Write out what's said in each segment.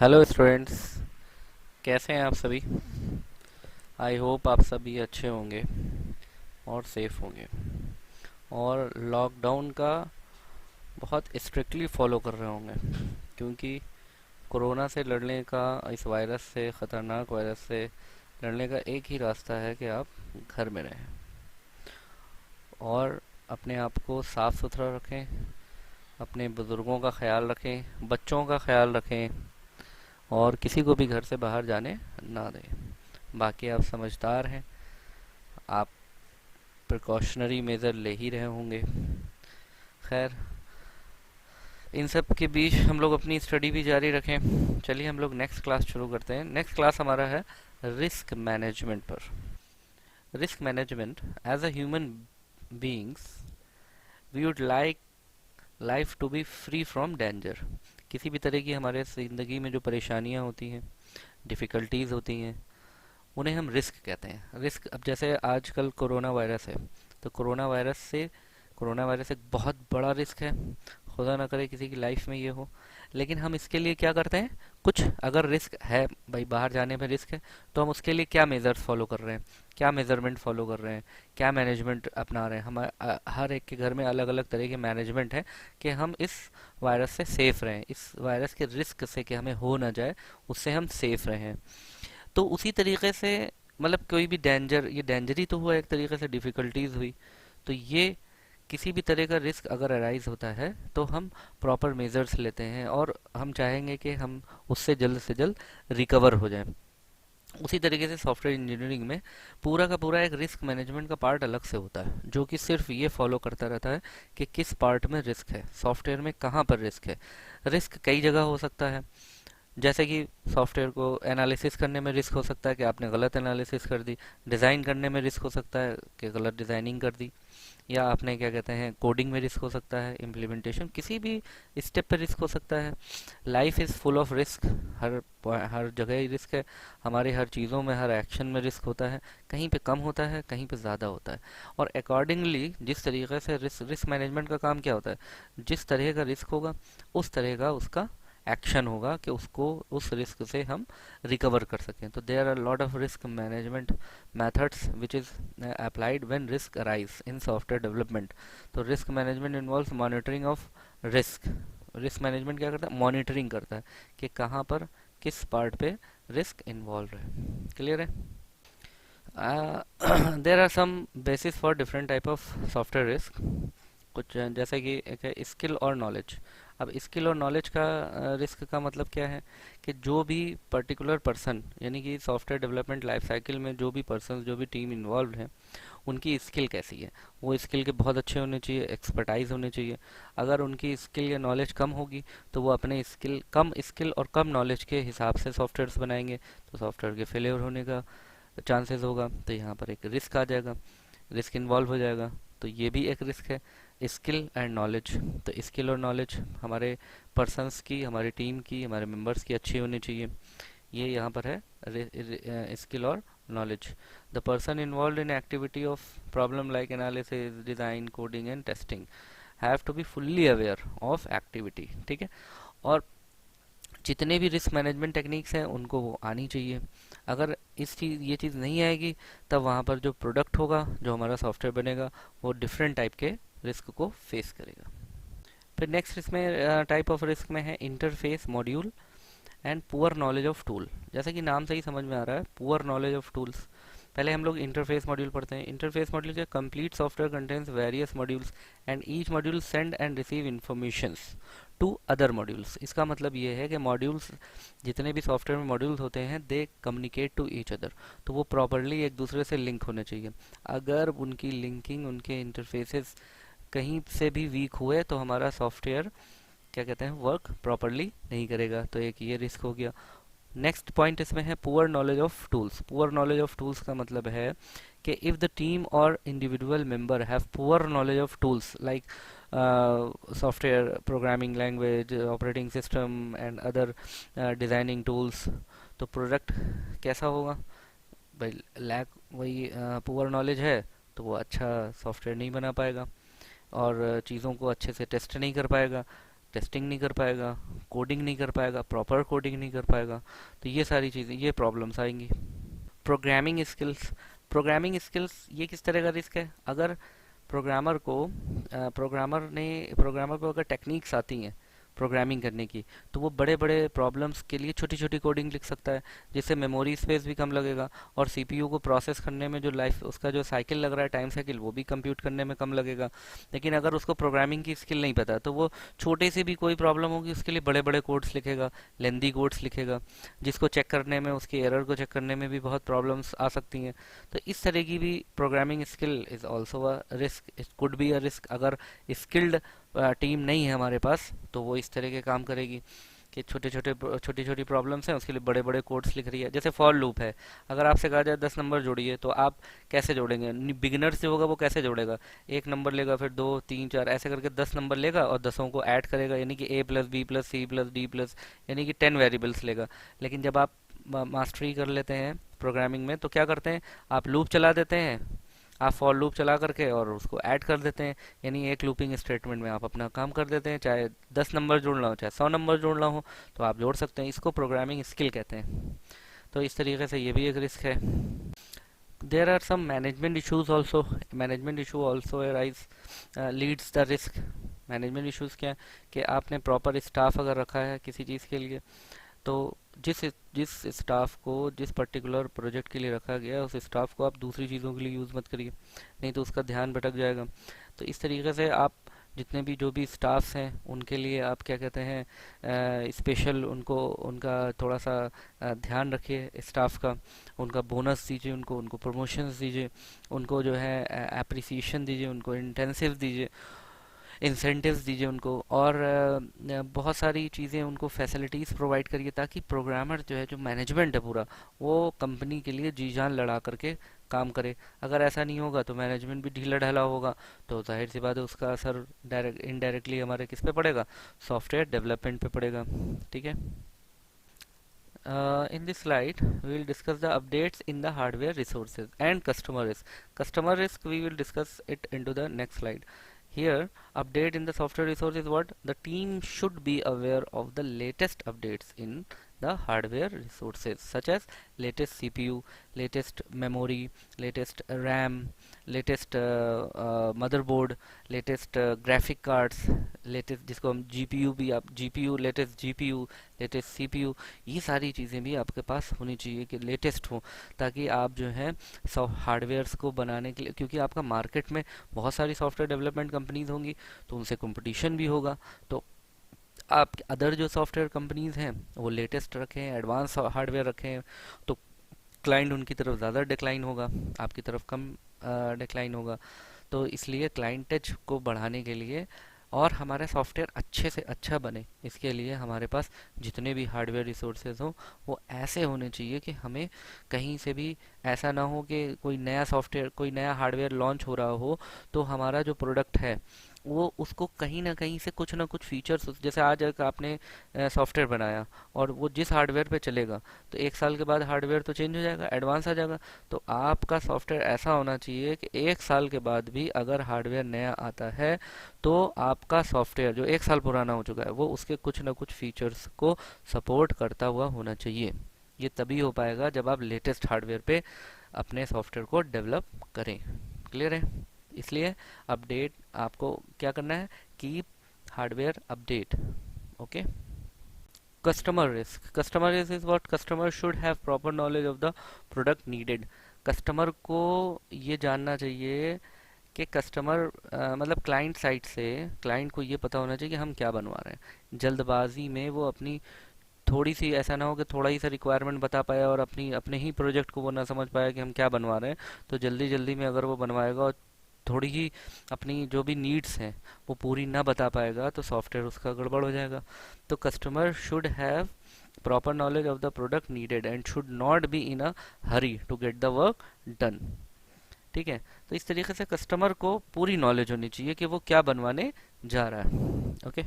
Hello students, कैसे हैं आप सभी। आई होप आप सभी अच्छे होंगे और सेफ होंगे और लॉकडाउन का बहुत स्ट्रिक्टली फॉलो कर रहे होंगे, क्योंकि कोरोना से लड़ने का, इस वायरस से, ख़तरनाक वायरस से लड़ने का एक ही रास्ता है कि आप घर में रहें और अपने आप को साफ़ सुथरा रखें, अपने बुज़ुर्गों का ख्याल रखें, बच्चों का ख्याल रखें और किसी को भी घर से बाहर जाने ना दें। बाकी आप समझदार हैं, आप प्रिकॉशनरी मेजर ले ही रहे होंगे। खैर, इन सब के बीच हम लोग अपनी स्टडी भी जारी रखें। चलिए हम लोग नेक्स्ट क्लास शुरू करते हैं। नेक्स्ट क्लास हमारा है रिस्क मैनेजमेंट पर। Risk management, as a human beings we would like life to be free from danger. किसी भी तरह की हमारे ज़िंदगी में जो परेशानियां होती हैं, डिफ़िकल्टीज होती हैं, उन्हें हम रिस्क कहते हैं। रिस्क, अब जैसे आजकल कोरोना वायरस है, तो कोरोना वायरस एक बहुत बड़ा रिस्क है। खुदा ना करे किसी की लाइफ में ये हो, लेकिन हम इसके लिए क्या करते हैं, कुछ अगर रिस्क है, भाई बाहर जाने में रिस्क है, तो हम उसके लिए क्या मेजर्स फॉलो कर रहे हैं, क्या मेजरमेंट फॉलो कर रहे हैं, क्या मैनेजमेंट अपना रहे हैं। हम हर एक के घर में अलग अलग तरह के मैनेजमेंट है कि हम इस वायरस से सेफ रहें, इस वायरस के रिस्क से कि हमें हो ना जाए, उससे हम सेफ रहें। तो उसी तरीके से, मतलब कोई भी डेंजर, ये डेंजर ही तो हुआ, एक तरीके से डिफ़िकल्टीज हुई। तो ये किसी भी तरह का रिस्क अगर अराइज होता है तो हम प्रॉपर मेजर्स लेते हैं और हम चाहेंगे कि हम उससे जल्द से जल्द रिकवर हो जाएं। उसी तरीके से सॉफ्टवेयर इंजीनियरिंग में पूरा का पूरा एक रिस्क मैनेजमेंट का पार्ट अलग से होता है, जो कि सिर्फ ये फॉलो करता रहता है कि किस पार्ट में रिस्क है, सॉफ्टवेयर में कहाँ पर रिस्क है। रिस्क कई जगह हो सकता है, जैसे कि सॉफ्टवेयर को एनालिसिस करने में रिस्क हो सकता है कि आपने गलत एनालिसिस कर दी, डिज़ाइन करने में रिस्क हो सकता है कि गलत डिज़ाइनिंग कर दी, या आपने क्या कहते हैं कोडिंग में रिस्क हो सकता है, इम्प्लीमेंटेशन किसी भी स्टेप पे रिस्क हो सकता है। Life is full of risk. हर जगह ही रिस्क है, हमारी हर चीज़ों में, हर एक्शन में रिस्क होता है। कहीं पे कम होता है, कहीं पे ज़्यादा होता है। और अकॉर्डिंगली जिस तरीके से रिस्क मैनेजमेंट का काम क्या होता है, जिस तरह का रिस्क होगा उस तरह का उसका एक्शन होगा कि उसको, उस रिस्क से हम रिकवर कर सकें। तो there are lot of risk management methods which is applied when risk arise in software development. तो risk management involves monitoring of risk. Risk management क्या करता है, मॉनिटरिंग करता है कि कहाँ पर, किस पार्ट पे रिस्क इन्वॉल्व है। क्लियर है। There are some basis for different type of software risk. कुछ जैसे कि एक है स्किल और नॉलेज। अब स्किल और नॉलेज का रिस्क का मतलब क्या है कि जो भी पर्टिकुलर पर्सन, यानी कि सॉफ्टवेयर डेवलपमेंट लाइफ साइकिल में जो भी पर्सन, जो भी टीम इन्वॉल्व है, उनकी स्किल कैसी है। वो स्किल के बहुत अच्छे होने चाहिए, एक्सपर्टाइज होने चाहिए। अगर उनकी स्किल या नॉलेज कम होगी तो वो अपने स्किल और कम नॉलेज के हिसाब से सॉफ्टवेयर्स बनाएंगे, तो सॉफ्टवेयर के फेलियर होने का चांसेस होगा। तो यहाँ पर एक रिस्क आ जाएगा, रिस्क इन्वॉल्व हो जाएगा। तो ये भी एक रिस्क है, स्किल एंड नॉलेज। तो स्किल और नॉलेज हमारे पर्सन्स की, हमारी टीम की, हमारे मेंबर्स की अच्छी होनी चाहिए। ये यहाँ पर है स्किल और knowledge. The person involve in activity of problem like analysis, design, coding and testing have to be fully aware of activity. ठीक है। और जितने भी रिस्क मैनेजमेंट टेक्निक्स हैं उनको वो आनी चाहिए। अगर ये चीज़ नहीं आएगी, तब वहाँ पर जो प्रोडक्ट होगा, जो हमारा सॉफ्टवेयर बनेगा, वो डिफरेंट टाइप के रिस्क को फेस करेगा। फिर नेक्स्ट इसमें टाइप ऑफ रिस्क में है interface module and poor knowledge of tool. जैसे कि नाम से ही समझ में आ रहा है, पुअर नॉलेज ऑफ टूल्स। पहले हम लोग इंटरफेस मॉड्यूल पढ़ते हैं। इंटरफेस मॉड्यूल के complete software contains various modules and each module send and receive informations to other modules. इसका मतलब ये है कि मॉड्यूल्स, जितने भी सॉफ्टवेयर में मॉड्यूल्स होते हैं, they communicate to each other. तो वो प्रॉपरली एक दूसरे से लिंक होने चाहिए। अगर उनकी लिंकिंग, उनके इंटरफेसेस कहीं से भी वीक हुए तो हमारा सॉफ्टवेयर क्या कहते हैं, वर्क प्रॉपरली नहीं करेगा। तो एक ये रिस्क हो गया। नेक्स्ट पॉइंट इसमें है poor knowledge of tools. Poor knowledge of tools का मतलब है कि इफ़ द टीम और individual member have poor knowledge of tools like software programming language, operating system and other designing tools, तो प्रोडक्ट कैसा होगा भाई। लैक, वही पुअर नॉलेज है तो वो अच्छा सॉफ्टवेयर नहीं बना पाएगा और चीज़ों को अच्छे से टेस्ट नहीं कर पाएगा। टेस्टिंग नहीं कर पाएगा, कोडिंग नहीं कर पाएगा, प्रॉपर कोडिंग नहीं कर पाएगा। तो ये सारी चीज़ें, ये प्रॉब्लम्स आएंगी। प्रोग्रामिंग स्किल्स, प्रोग्रामिंग स्किल्स ये किस तरह का रिस्क है? अगर प्रोग्रामर को प्रोग्रामर को अगर टेक्निक्स आती हैं प्रोग्रामिंग करने की, तो वो बड़े बड़े प्रॉब्लम्स के लिए छोटी छोटी कोडिंग लिख सकता है, जिससे मेमोरी स्पेस भी कम लगेगा और सीपीयू को प्रोसेस करने में जो लाइफ उसका जो साइकिल लग रहा है, टाइम साइकिल, वो भी कंप्यूट करने में कम लगेगा। लेकिन अगर उसको प्रोग्रामिंग की स्किल नहीं पता, तो वो छोटे से भी कोई प्रॉब्लम होगी उसके लिए बड़े बड़े कोड्स लिखेगा, लेंदी कोड्स लिखेगा, जिसको चेक करने में, उसके एरर को चेक करने में भी बहुत प्रॉब्लम्स आ सकती हैं। तो इस तरह की भी programming skill is also a risk, it could be a risk. अगर स्किल्ड टीम नहीं है हमारे पास, तो वो इस तरह के काम करेगी कि छोटी छोटी प्रॉब्लम्स हैं उसके लिए बड़े बड़े कोड्स लिख रही है। जैसे फॉर लूप है, अगर आपसे कहा जाए 10 नंबर जोड़िए, तो आप कैसे जोड़ेंगे? बिगिनर्स जो होगा वो कैसे जोड़ेगा? एक नंबर लेगा, फिर दो, तीन, चार, ऐसे करके 10 नंबर लेगा और दसों को ऐड करेगा, यानी कि A plus B plus C plus D plus, यानी कि 10 वेरिएबल्स लेगा। लेकिन जब आप मास्टरी कर लेते हैं प्रोग्रामिंग में, तो क्या करते हैं, आप लूप चला देते हैं, आप फॉर लूप चला करके और उसको ऐड कर देते हैं, यानी एक लूपिंग स्टेटमेंट में आप अपना काम कर देते हैं। चाहे 10 नंबर जोड़ना हो, चाहे 100 नंबर जोड़ना हो, तो आप जोड़ सकते हैं। इसको प्रोग्रामिंग स्किल कहते हैं। तो इस तरीके से ये भी एक रिस्क है। There are some management issues also, management issue also arise leads the risk. Management issues क्या है कि आपने प्रॉपर स्टाफ अगर रखा है किसी चीज़ के लिए, तो जिस जिस स्टाफ को जिस पर्टिकुलर प्रोजेक्ट के लिए रखा गया है, उस स्टाफ को आप दूसरी चीज़ों के लिए यूज़ मत करिए, नहीं तो उसका ध्यान भटक जाएगा। तो इस तरीके से आप जितने भी जो भी स्टाफ्स हैं उनके लिए आप क्या कहते हैं, स्पेशल उनको उनका थोड़ा सा ध्यान रखिए स्टाफ का, उनका बोनस दीजिए, उनको उनको प्रमोशंस दीजिए, उनको जो है अप्रिसिएशन दीजिए, उनको इंटेंसिव दीजिए, इंसेंटिव्स दीजिए उनको, और बहुत सारी चीज़ें उनको फैसिलिटीज़ प्रोवाइड करिए, ताकि प्रोग्रामर जो है, जो मैनेजमेंट है पूरा, वो कंपनी के लिए जी जान लड़ा करके काम करे। अगर ऐसा नहीं होगा तो मैनेजमेंट भी ढीला ढाला होगा, तो जाहिर सी बात है उसका असर डायरेक्ट इनडायरेक्टली हमारे किस पे पड़ेगा, सॉफ्टवेयर डेवलपमेंट पे पड़ेगा। ठीक है। In this slide, we will discuss the updates in the hardware resources and customer risk. Customer risk, we will discuss it into the next slide. Here, update in the software resource is what? The team should be aware of the latest updates in the hardware resources, such as latest CPU, latest memory, latest RAM, latest motherboard, latest graphic cards, latest जिसको हम GPU भी, आप GPU, latest GPU, latest CPU, ये सारी चीज़ें भी आपके पास होनी चाहिए कि लेटेस्ट हो, ताकि आप जो है हार्डवेयर्स को बनाने के लिए, क्योंकि आपका मार्केट में बहुत सारी सॉफ्टवेयर डेवलपमेंट कंपनीज होंगी, तो उनसे कंपटीशन भी होगा। तो आप अदर जो सॉफ्टवेयर कंपनीज हैं वो लेटेस्ट रखें, एडवांस हार्डवेयर रखें, तो क्लाइंट उनकी तरफ ज़्यादा डिक्लाइन होगा, आपकी तरफ कम डिक्लाइन होगा। तो इसलिए क्लाइंट टच को बढ़ाने के लिए और हमारा सॉफ्टवेयर अच्छे से अच्छा बने, इसके लिए हमारे पास जितने भी हार्डवेयर रिसोर्सेज हों वो ऐसे होने चाहिए कि हमें कहीं से भी ऐसा ना हो कि कोई नया सॉफ्टवेयर, कोई नया हार्डवेयर लॉन्च हो रहा हो, तो हमारा जो प्रोडक्ट है वो उसको कहीं ना कहीं से कुछ ना कुछ फीचर्स, जैसे आज एक आपने सॉफ्टवेयर बनाया और वो जिस हार्डवेयर पे चलेगा, तो एक साल के बाद हार्डवेयर तो चेंज हो जाएगा, एडवांस आ जाएगा। तो आपका सॉफ्टवेयर ऐसा होना चाहिए कि एक साल के बाद भी अगर हार्डवेयर नया आता है, तो आपका सॉफ्टवेयर जो एक साल पुराना हो चुका है वो उसके कुछ ना कुछ फीचर्स को सपोर्ट करता हुआ होना चाहिए। ये तभी हो पाएगा जब आप लेटेस्ट हार्डवेयर पे अपने सॉफ्टवेयर को डेवलप करें। क्लियर है? इसलिए अपडेट आपको क्या करना है, keep hardware update. Okay. Customer risk, customer risk is what? Customer should have proper knowledge of the product needed. Customer को ये जानना चाहिए कि कस्टमर मतलब क्लाइंट साइड से क्लाइंट को ये पता होना चाहिए कि हम क्या बनवा रहे हैं। जल्दबाजी में वो अपनी थोड़ी सी, ऐसा ना हो कि थोड़ा ही सा रिक्वायरमेंट बता पाया और अपनी अपने ही प्रोजेक्ट को वो ना समझ पाया कि हम क्या बनवा रहे हैं। तो जल्दी जल्दी में अगर वो बनवाएगा और थोड़ी ही अपनी जो भी नीड्स हैं वो पूरी ना बता पाएगा, तो सॉफ्टवेयर उसका गड़बड़ हो जाएगा। तो customer should have proper knowledge of the product needed and should not be in a hurry to get the work done. ठीक है। तो इस तरीके से कस्टमर को पूरी नॉलेज होनी चाहिए कि वो क्या बनवाने जा रहा है। Okay.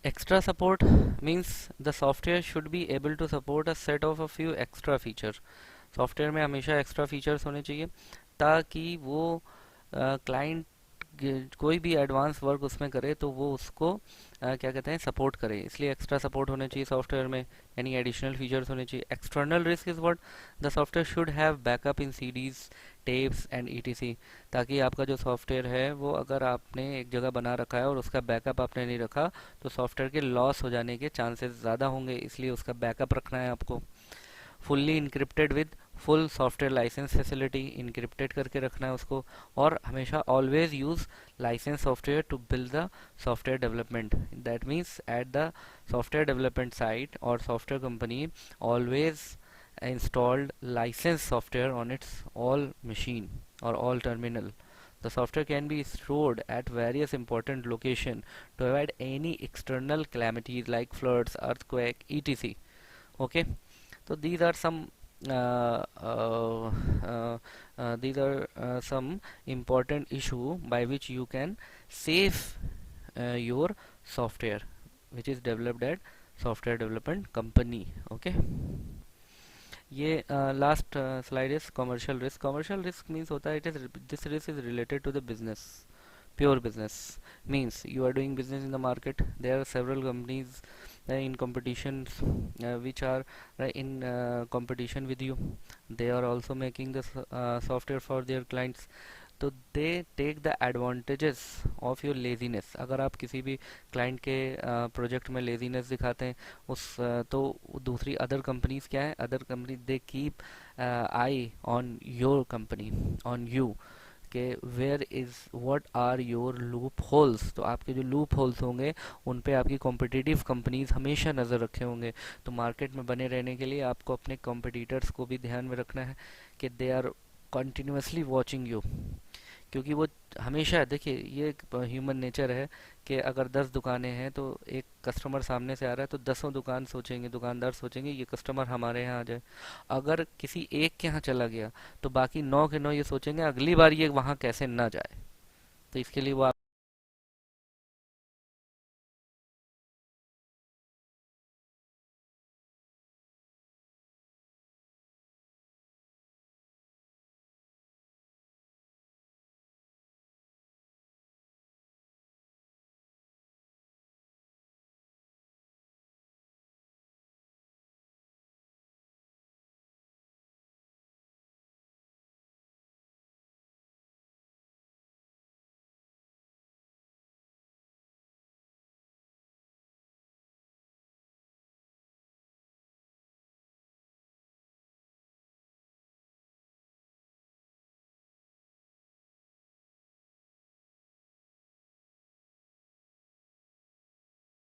Extra support means the software should be able to support a set of a few extra feature। Software में हमेशा एक्स्ट्रा फीचर्स होने चाहिए ताकि वो क्लाइंट कोई भी एडवांस वर्क उसमें करे तो वो उसको क्या कहते हैं, सपोर्ट करे। इसलिए एक्स्ट्रा सपोर्ट होने चाहिए सॉफ्टवेयर में, यानी एडिशनल फीचर्स होने चाहिए। External risk is what the software should have backup in CDs, tapes and etc, ताकि आपका जो सॉफ्टवेयर है वो अगर आपने एक जगह बना रखा है और उसका बैकअप आपने नहीं रखा तो सॉफ्टवेयर के लॉस हो जाने के चांसेस ज़्यादा होंगे, इसलिए उसका बैकअप रखना है आपको। Fully encrypted with full software license facility, encrypted करके रखना है उसको। और हमेशा always use license software to build the software development. That means at the software development site और software company always installed licensed software on its all machine or all terminal. The software can be stored at various important location to avoid any external calamities like floods, earthquake, etc. Okay, so uh, uh, uh, these are some important issue by which you can save your software which is developed at software development company. Okay, ये last slide is commercial risk. Commercial risk means होता है, it is this risk is related to the business, pure business. Means you are doing business in the market, there are several companies in competitions which are in competition with you. They are also making this software for their clients, तो they take the advantages of your laziness. अगर आप किसी भी client के project में laziness दिखाते हैं तो दूसरी अदर कंपनीज क्या है, other company they keep eye on your company, on you, कि where is what are your loopholes. तो आपके जो लूप होल्स होंगे उन पे आपकी कॉम्पिटिटिव कंपनीज हमेशा नज़र रखे होंगे। तो मार्केट में बने रहने के लिए आपको अपने कॉम्पिटिटर्स को भी ध्यान में रखना है कि they are continuously watching you, क्योंकि वो हमेशा, देखिए ये ह्यूमन नेचर है कि अगर 10 दुकानें हैं तो एक कस्टमर सामने से आ रहा है तो 10 दुकान सोचेंगे, दुकानदार सोचेंगे ये कस्टमर हमारे यहाँ आ जाए। अगर किसी एक के यहाँ चला गया तो बाकी 9 के 9 ये सोचेंगे अगली बार ये वहाँ कैसे ना जाए। तो इसके लिए वो